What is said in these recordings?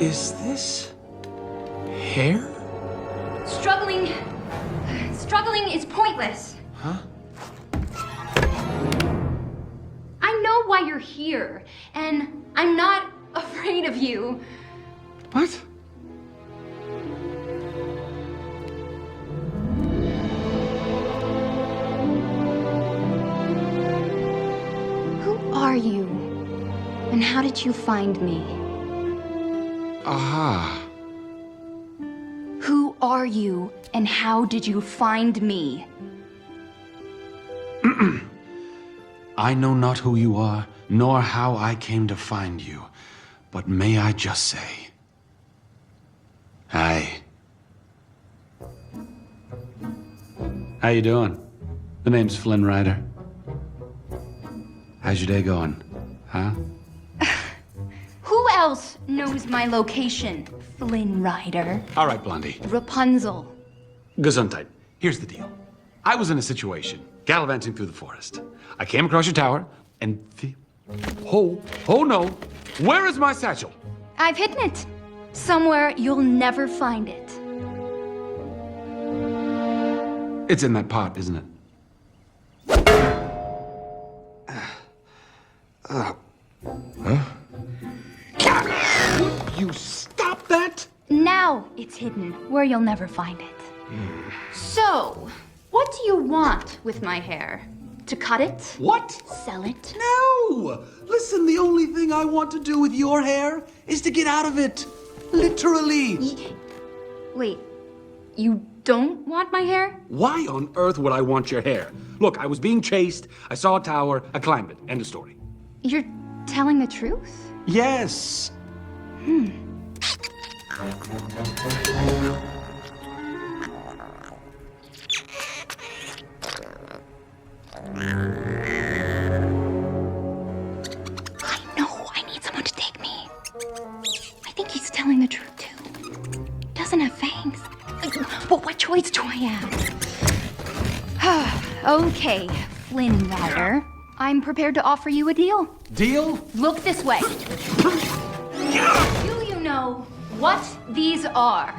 Is this hair? Struggling is pointless. Huh? I know why you're here, and I'm not afraid of you. What? Who are you? And how did you find me? Aha. Who are you, and how did you find me? I know not who you are, nor how I came to find you. But may I just say, hi. How you doing? The name's Flynn Rider. How's your day going? Huh? Who else knows my location, Flynn Rider? All right, Blondie. Rapunzel. Gesundheit. Here's the deal. I was in a situation, gallivanting through the forest. I came across your tower, and oh no! Where is my satchel? I've hidden it. Somewhere you'll never find it. It's in that pot, isn't it? Would you stop that? Now it's hidden where you'll never find it. So, what do you want with my hair? To cut it? What? Sell it? No! Listen, the only thing I want to do with your hair is to get out of it. Literally. Wait, you don't want my hair? Why on earth would I want your hair? Look, I was being chased, I saw a tower, I climbed it. End of story. You're telling the truth? Yes. I know, I need someone to take me. I think he's telling the truth too. Doesn't have fangs. But what choice do I have? Okay, Flynn Rider. I'm prepared to offer you a deal. Deal? Look this way. Do you know what these are?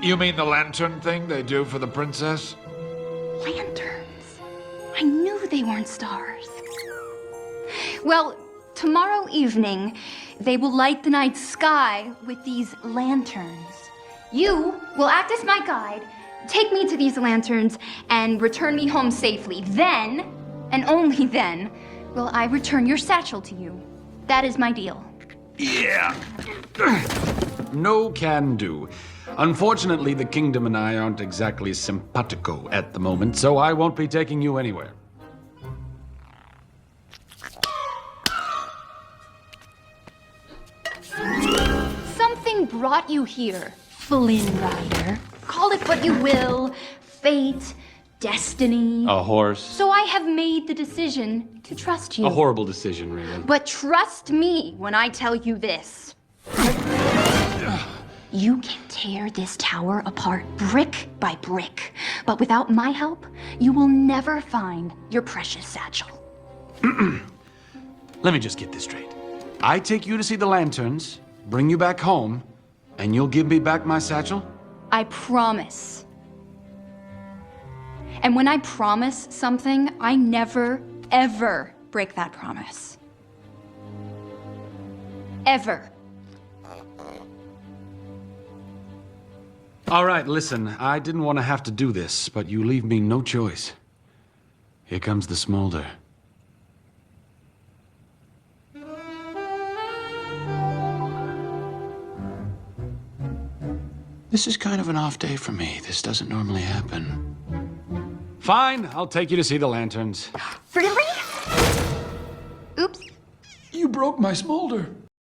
You mean the lantern thing they do for the princess? Lanterns. I knew they weren't stars. Well, tomorrow evening, they will light the night sky with these lanterns. You will act as my guide, take me to these lanterns, and return me home safely. Then, and only then, will I return your satchel to you. That is my deal. Yeah. No can do. Unfortunately, the kingdom and I aren't exactly simpatico at the moment, so I won't be taking you anywhere. Something brought you here, Flynn Rider. Call it what you will, fate, destiny. A horse. So I have made the decision to trust you. A horrible decision, Rita. But trust me when I tell you this. You can tear this tower apart brick by brick, but without my help, you will never find your precious satchel. Let me just get this straight. I take you to see the lanterns, bring you back home, and you'll give me back my satchel? I promise. And when I promise something, I never, ever break that promise. Ever. All right, listen, I didn't want to have to do this, but you leave me no choice. Here comes the smolder. This is kind of an off day for me. This doesn't normally happen. Fine, I'll take you to see the lanterns. Really? Oops. You broke my smolder.